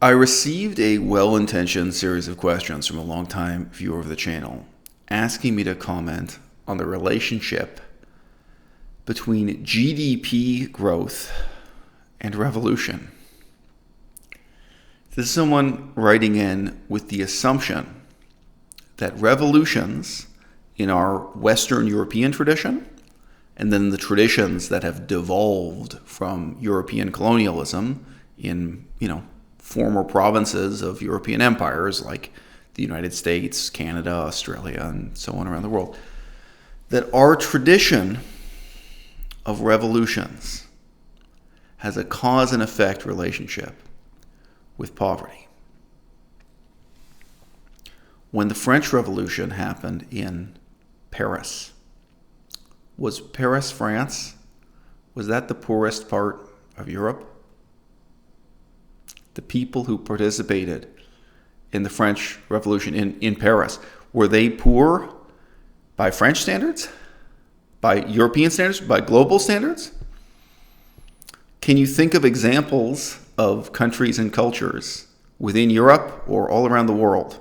I received a well-intentioned series of questions from a long-time viewer of the channel asking me to comment on the relationship between GDP growth and revolution. This is someone writing in with the assumption that revolutions in our Western European tradition, and then the traditions that have devolved from European colonialism in, former provinces of European empires like the United States, Canada, Australia, and so on around the world, that our tradition of revolutions has a cause and effect relationship with poverty. When the French Revolution happened in Paris, was Paris, France, was that the poorest part of Europe? The people who participated in the French Revolution in Paris, were they poor by French standards? By European standards? By global standards? Can you think of examples of countries and cultures within Europe or all around the world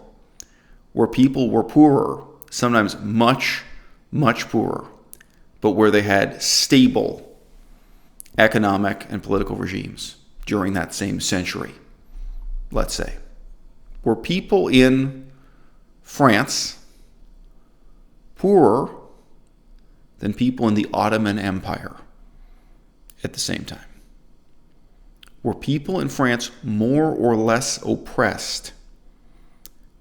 where people were poorer, sometimes much, much poorer, but where they had stable economic and political regimes during that same century, let's say? Were people in France poorer than people in the Ottoman Empire at the same time? Were people in France more or less oppressed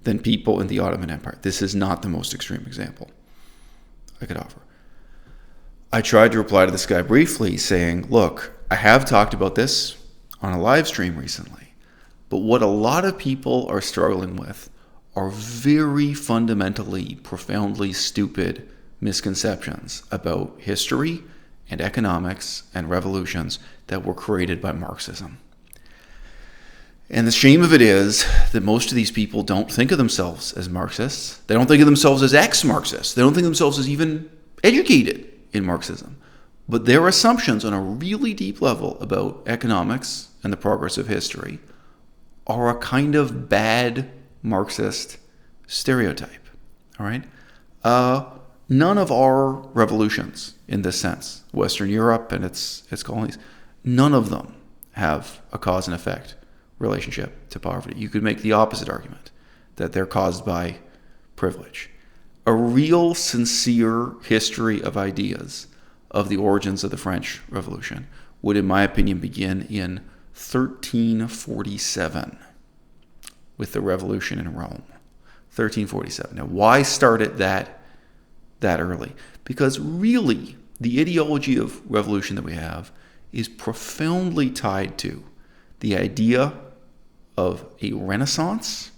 than people in the Ottoman Empire? This is not the most extreme example I could offer. I tried to reply to this guy briefly saying, look, I have talked about this on a live stream recently, but what a lot of people are struggling with are very fundamentally, profoundly stupid misconceptions about history and economics and revolutions that were created by Marxism. And the shame of it is that most of these people don't think of themselves as Marxists. They don't think of themselves as ex-Marxists. They don't think of themselves as even educated in Marxism. But their assumptions on a really deep level about economics and the progress of history are a kind of bad Marxist stereotype. All right? None of our revolutions in this sense, Western Europe and its colonies, none of them have a cause and effect relationship to poverty. You could make the opposite argument, that they're caused by privilege. A real sincere history of ideas of the origins of the French Revolution would, in my opinion, begin in 1347 with the revolution in Rome. 1347. Now, why start it that early? Because really, the ideology of revolution that we have is profoundly tied to the idea of a Renaissance.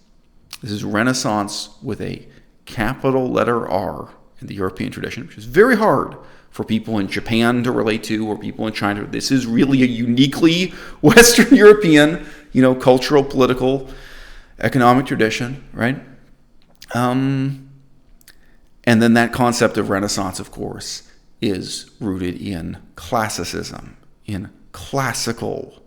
This is Renaissance with a capital letter R in the European tradition, which is very hard for people in Japan to relate to or people in China. This is really a uniquely Western European, cultural, political, economic tradition, right? And then that concept of Renaissance, of course, is rooted in classicism, in classical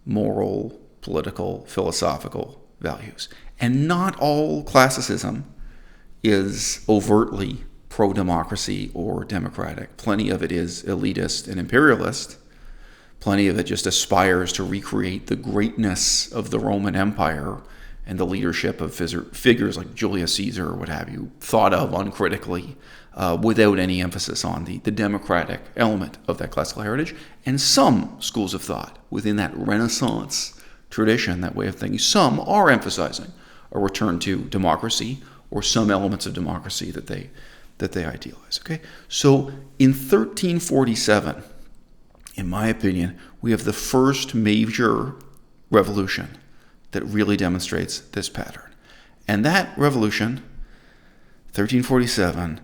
moral, political, philosophical values. And not all classicism is overtly pro-democracy or democratic. Plenty of it is elitist and imperialist. Plenty of it just aspires to recreate the greatness of the Roman Empire and the leadership of figures like Julius Caesar or what have you, thought of uncritically, without any emphasis on the democratic element of that classical heritage. And some schools of thought within that Renaissance tradition, that way of thinking, some are emphasizing a return to democracy or some elements of democracy that they idealize. Okay, so in 1347, in my opinion, we have the first major revolution that really demonstrates this pattern. And that revolution, 1347,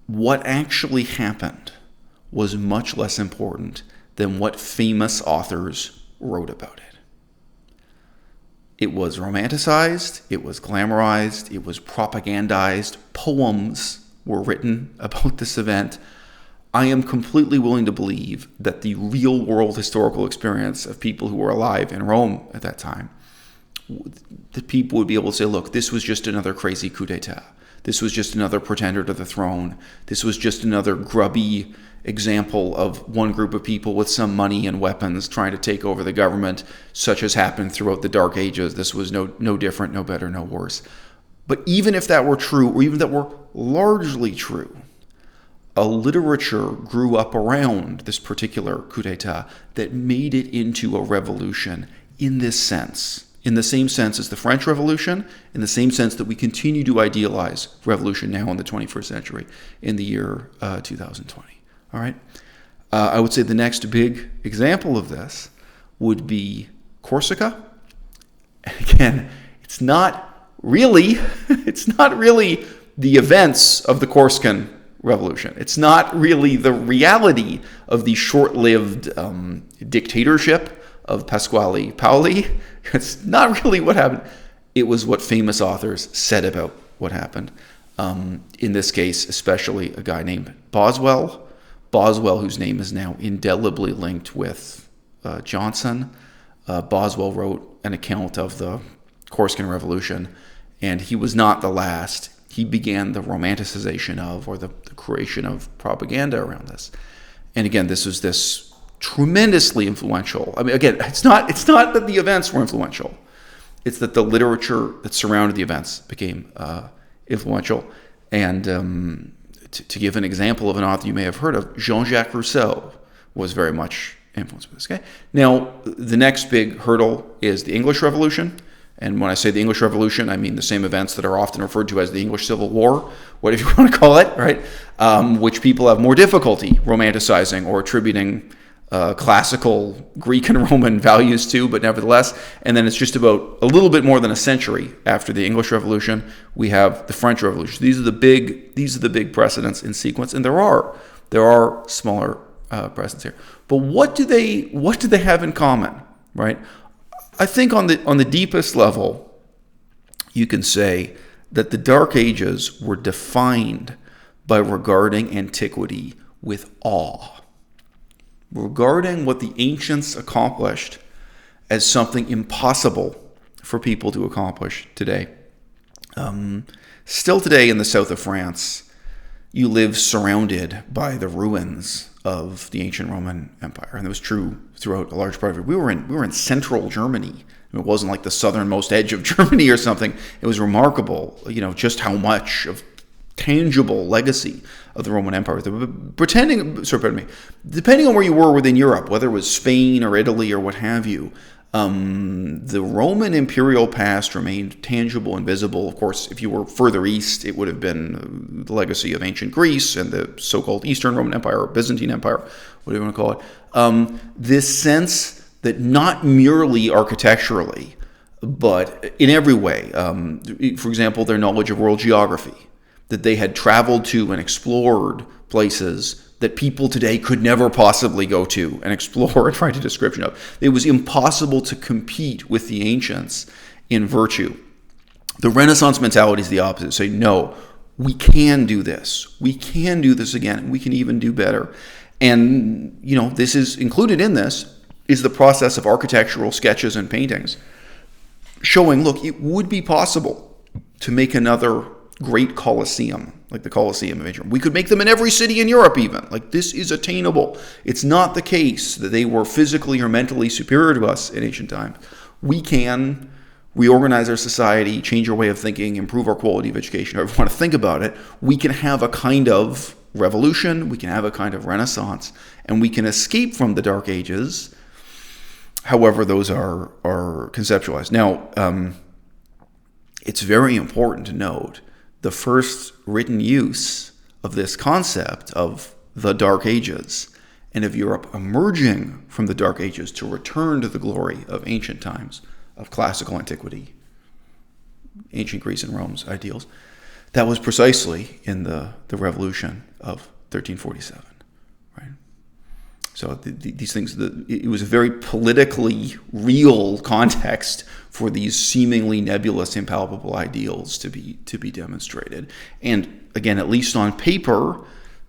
what actually happened was much less important than what famous authors wrote about it. It was romanticized, it was glamorized, it was propagandized, poems were written about this event. I am completely willing to believe that the real world historical experience of people who were alive in Rome at that time that people would be able to say, look, this was just another crazy coup d'etat. This was just another pretender to the throne. This was just another grubby example of one group of people with some money and weapons trying to take over the government, such as happened throughout the Dark Ages. This was no different, no better, no worse. But even if that were true, or even that were largely true, a literature grew up around this particular coup d'etat that made it into a revolution in this sense, in the same sense as the French Revolution, in the same sense that we continue to idealize revolution now in the 21st century, in the year 2020. All right? I would say the next big example of this would be Corsica. And again, it's not really the events of the Corsican Revolution. It's not really the reality of the short-lived dictatorship of Pasquale Paoli. It's not really what happened. It was what famous authors said about what happened. In this case, especially a guy named Boswell, whose name is now indelibly linked with Johnson. Boswell wrote an account of the Corsican Revolution, and he was not the last. He began the romanticization of, or the creation of, propaganda around this. And again, this was this tremendously influential. I mean, again, it's not that the events were influential. It's that the literature that surrounded the events became influential. And to give an example of an author you may have heard of, Jean-Jacques Rousseau was very much influenced by this. Okay? Now, the next big hurdle is the English Revolution. And when I say the English Revolution, I mean the same events that are often referred to as the English Civil War, whatever you want to call it, right? Which people have more difficulty romanticizing or attributing classical Greek and Roman values to, but nevertheless. And then it's just about a little bit more than a century after the English Revolution, we have the French Revolution. These are the big precedents in sequence, and there are smaller precedents here. But what do they have in common, right? I think on the deepest level, you can say that the Dark Ages were defined by regarding antiquity with awe, regarding what the ancients accomplished as something impossible for people to accomplish today. Still today in the south of France, you live surrounded by the ruins of the ancient Roman Empire, and that was true throughout a large part of it. We were in central Germany. It wasn't like the southernmost edge of Germany or something. It was remarkable, just how much of tangible legacy of the Roman Empire. Depending on where you were within Europe, whether it was Spain or Italy or what have you, the Roman imperial past remained tangible and visible. Of course, if you were further east, it would have been the legacy of ancient Greece and the so-called Eastern Roman Empire or Byzantine Empire, whatever you want to call it. This sense that not merely architecturally, but in every way, for example, their knowledge of world geography, that they had traveled to and explored places that people today could never possibly go to and explore and write a description of. It was impossible to compete with the ancients in virtue. The Renaissance mentality is the opposite. Say, no, we can do this. We can do this again. We can even do better. And, this is included in this is the process of architectural sketches and paintings showing, look, it would be possible to make another great Colosseum, like the Colosseum of ancient Rome. We could make them in every city in Europe even. Like, this is attainable. It's not the case that they were physically or mentally superior to us in ancient times. We can reorganize our society, change our way of thinking, improve our quality of education, however you want to think about it. We can have a kind of revolution, we can have a kind of renaissance, and we can escape from the Dark Ages, however those are conceptualized. Now, it's very important to note the first written use of this concept of the Dark Ages and of Europe emerging from the Dark Ages to return to the glory of ancient times, of classical antiquity, ancient Greece and Rome's ideals. That was precisely in the Revolution of 1347, right? So these things, it was a very politically real context for these seemingly nebulous, impalpable ideals to be demonstrated. And again, at least on paper,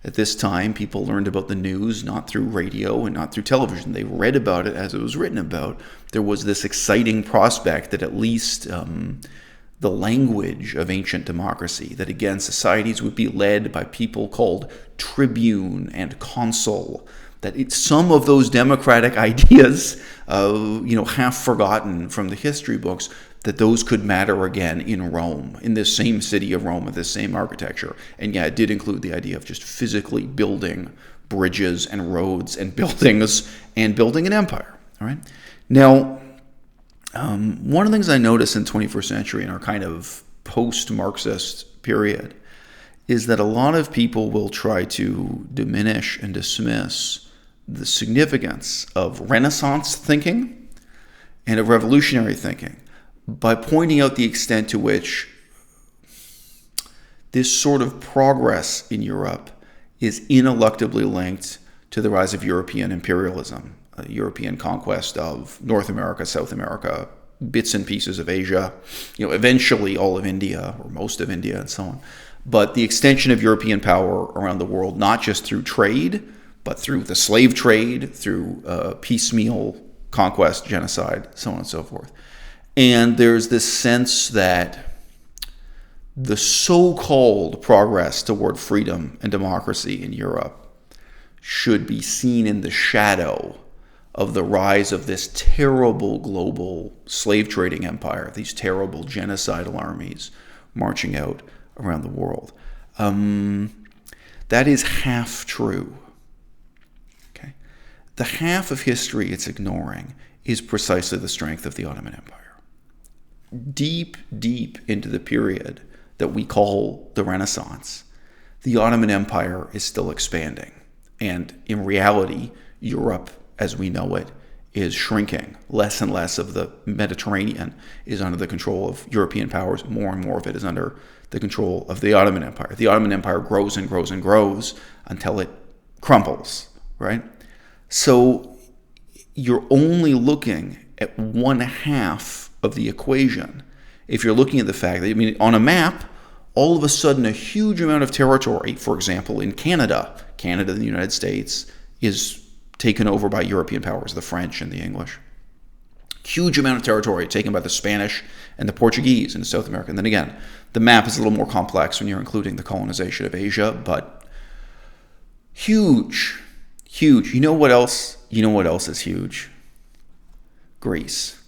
At this time, people learned about the news not through radio and not through television. They read about it as it was written about. There was this exciting prospect that at least the language of ancient democracy, that again, societies would be led by people called tribune and consul, that some of those democratic ideas, half forgotten from the history books, that those could matter again in Rome, in this same city of Rome with this same architecture. And yeah, it did include the idea of just physically building bridges and roads and buildings and building an empire. All right. Now, one of the things I noticed in the 21st century in our kind of post-Marxist period is that a lot of people will try to diminish and dismiss the significance of Renaissance thinking and of revolutionary thinking by pointing out the extent to which this sort of progress in Europe is ineluctably linked to the rise of European imperialism, European conquest of North America, South America, bits and pieces of Asia, eventually all of India or most of India and so on. But the extension of European power around the world, not just through trade, but through the slave trade, through piecemeal conquest, genocide, so on and so forth. And there's this sense that the so-called progress toward freedom and democracy in Europe should be seen in the shadow of the rise of this terrible global slave trading empire, these terrible genocidal armies marching out around the world. That is half true. Okay, the half of history it's ignoring is precisely the strength of the Ottoman Empire. Deep, deep into the period that we call the Renaissance, the Ottoman Empire is still expanding. And in reality, Europe, as we know it, is shrinking. Less and less of the Mediterranean is under the control of European powers. More and more of it is under the control of the Ottoman Empire. The Ottoman Empire grows and grows and grows until it crumbles, right? So you're only looking at one half of the equation if you're looking at the fact that, on a map, all of a sudden a huge amount of territory, for example, in Canada, and the United States, is taken over by European powers, the French and the English. Huge amount of territory taken by the Spanish and the Portuguese in South America. And then again, the map is a little more complex when you're including the colonization of Asia, but huge, huge. You know what else is huge? Greece.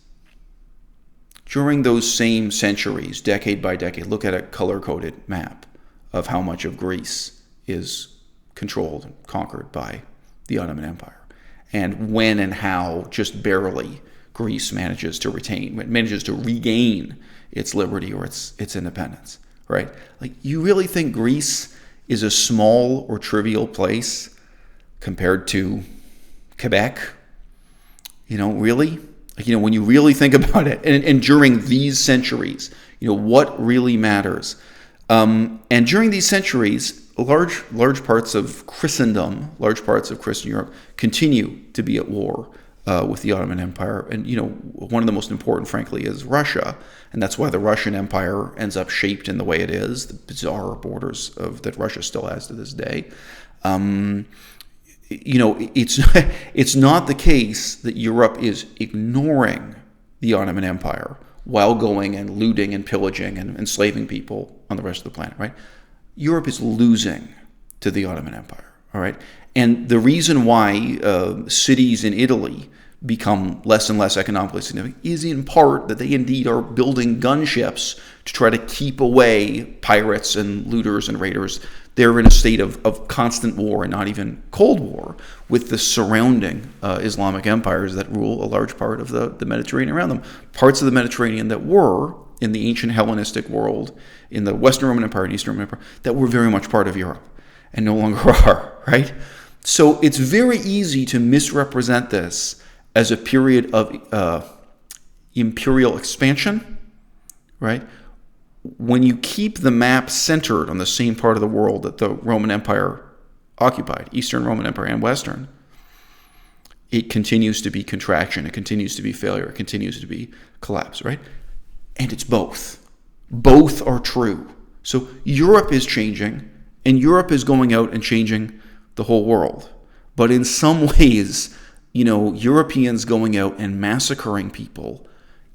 During those same centuries, decade by decade, look at a color-coded map of how much of Greece is controlled and conquered by the Ottoman Empire. And when and how, just barely, Greece manages to regain its liberty or its independence, right? Like, you really think Greece is a small or trivial place compared to Quebec? Really? When you really think about it, and during these centuries, what really matters? And during these centuries, large parts of Christendom, large parts of Christian Europe, continue to be at war with the Ottoman Empire. And, one of the most important, frankly, is Russia. And that's why the Russian Empire ends up shaped in the way it is, the bizarre borders that Russia still has to this day. It's not the case that Europe is ignoring the Ottoman Empire while going and looting and pillaging and enslaving people on the rest of the planet, right? Europe is losing to the Ottoman Empire, all right? And the reason why cities in Italy become less and less economically significant is in part that they indeed are building gunships to try to keep away pirates and looters and raiders. They're in a state of constant war, and not even Cold War, with the surrounding Islamic empires that rule a large part of the Mediterranean around them. Parts of the Mediterranean that were, in the ancient Hellenistic world, in the Western Roman Empire and Eastern Roman Empire, that were very much part of Europe and no longer are, right? So it's very easy to misrepresent this as a period of imperial expansion, right? When you keep the map centered on the same part of the world that the Roman Empire occupied, Eastern Roman Empire and Western, it continues to be contraction, it continues to be failure, it continues to be collapse, right? And it's both. Both are true. So Europe is changing And Europe is going out and changing the whole world. But in some ways, Europeans going out and massacring people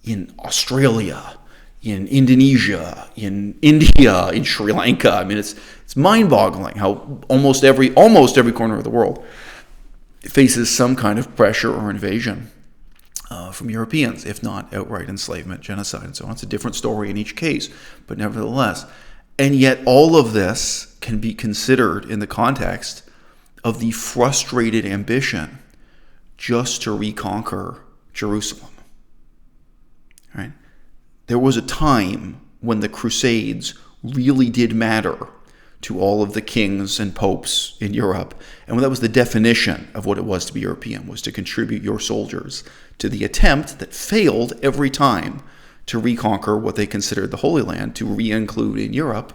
in Australia, in Indonesia, in India, in Sri Lanka. I mean, it's mind-boggling how almost every corner of the world faces some kind of pressure or invasion from Europeans, if not outright enslavement, genocide, and so on. It's a different story in each case, but nevertheless. And yet all of this can be considered in the context of the frustrated ambition just to reconquer Jerusalem. Right? There was a time when the Crusades really did matter to all of the kings and popes in Europe. And that was the definition of what it was to be European, was to contribute your soldiers to the attempt that failed every time to reconquer what they considered the Holy Land, to re-include in Europe,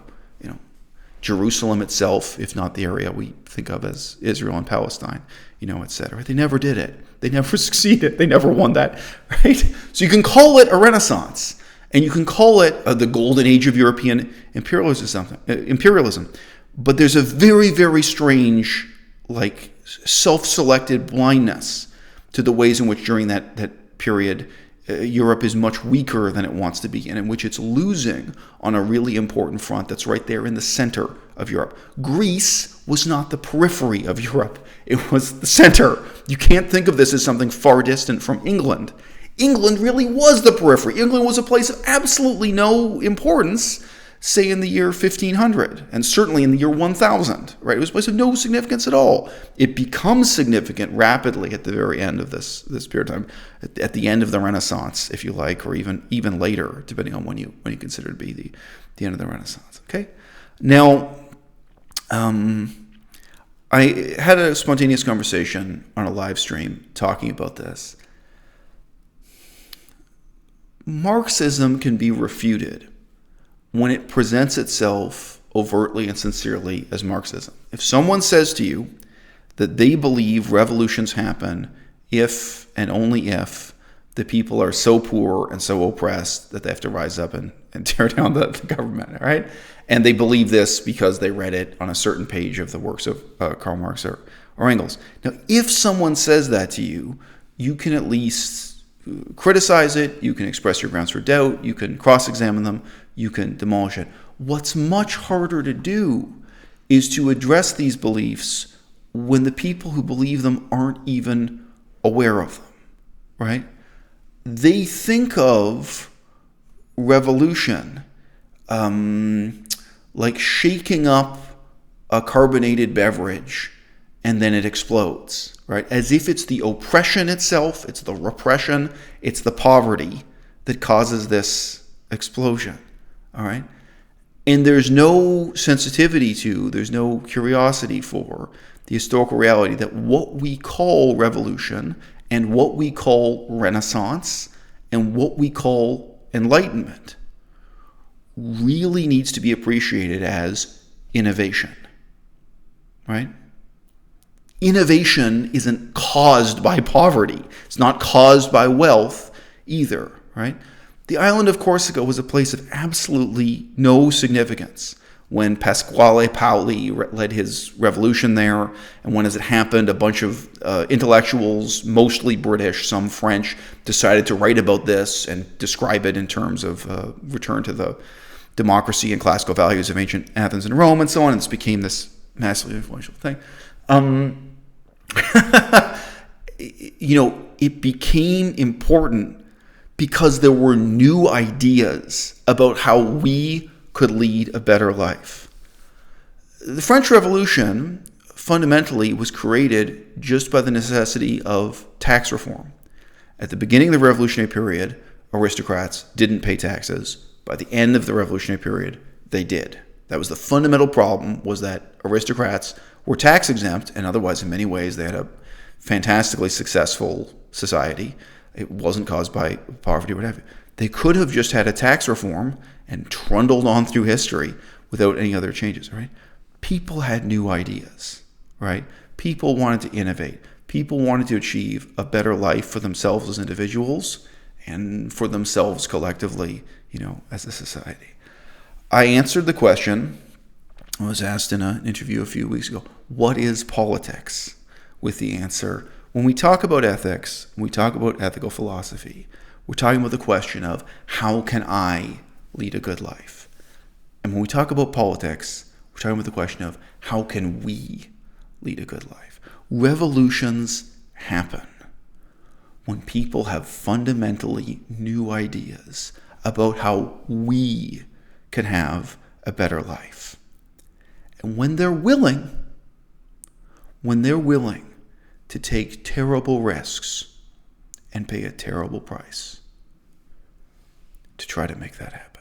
Jerusalem itself, if not the area we think of as Israel and Palestine, etc. They never did it. They never succeeded. They never won that, right? So you can call it a Renaissance, and you can call it the golden age of European imperialism. But there's a very, very strange, self-selected blindness to the ways in which during that period Europe is much weaker than it wants to be, and in which it's losing on a really important front that's right there in the center of Europe. Greece was not the periphery of Europe. It was the center. You can't think of this as something far distant from England. England really was the periphery. England was a place of absolutely no importance, say in the year 1500, and certainly in the year 1000, right? It was a place of no significance at all. It becomes significant rapidly at the very end of this period of time, at the end of the Renaissance, if you like, or even later, depending on when you consider it to be the end of the Renaissance. Okay? Now, I had a spontaneous conversation on a live stream talking about this. Marxism can be refuted when it presents itself overtly and sincerely as Marxism. If someone says to you that they believe revolutions happen if and only if the people are so poor and so oppressed that they have to rise up and tear down the government, right? And they believe this because they read it on a certain page of the works of Karl Marx or Engels. Now, if someone says that to you, you can at least criticize it, you can express your grounds for doubt, you can cross-examine them, you can demolish it. What's much harder to do is to address these beliefs when the people who believe them aren't even aware of them, right? They think of revolution like shaking up a carbonated beverage and then it explodes, right? As if it's the oppression itself, it's the repression, it's the poverty that causes this explosion, all right? And there's no sensitivity there's no curiosity for the historical reality that what we call revolution and what we call Renaissance and what we call Enlightenment really needs to be appreciated as innovation, right? Innovation isn't caused by poverty. It's not caused by wealth either, right? The island of Corsica was a place of absolutely no significance when Pasquale Paoli led his revolution there, and when, as it happened, a bunch of intellectuals, mostly British, some French, decided to write about this and describe it in terms of return to the democracy and classical values of ancient Athens and Rome and so on. And this became this massively influential thing. It became important because there were new ideas about how we could lead a better life. The French Revolution fundamentally was created just by the necessity of tax reform. At the beginning of the revolutionary period, aristocrats didn't pay taxes. By the end of the revolutionary period, they did. That was the fundamental problem, was that aristocrats were tax exempt, and otherwise in many ways they had a fantastically successful society. It wasn't caused by poverty or whatever. They could have just had a tax reform and trundled on through history without any other changes, right? People had new ideas, right? People wanted to innovate. People wanted to achieve a better life for themselves as individuals and for themselves collectively, as a society. I answered the question I was asked in an interview a few weeks ago, what is politics? With the answer, when we talk about ethics, when we talk about ethical philosophy, we're talking about the question of how can I lead a good life? And when we talk about politics, we're talking about the question of how can we lead a good life? Revolutions happen when people have fundamentally new ideas about how we can have a better life. And when they're willing to take terrible risks and pay a terrible price to try to make that happen.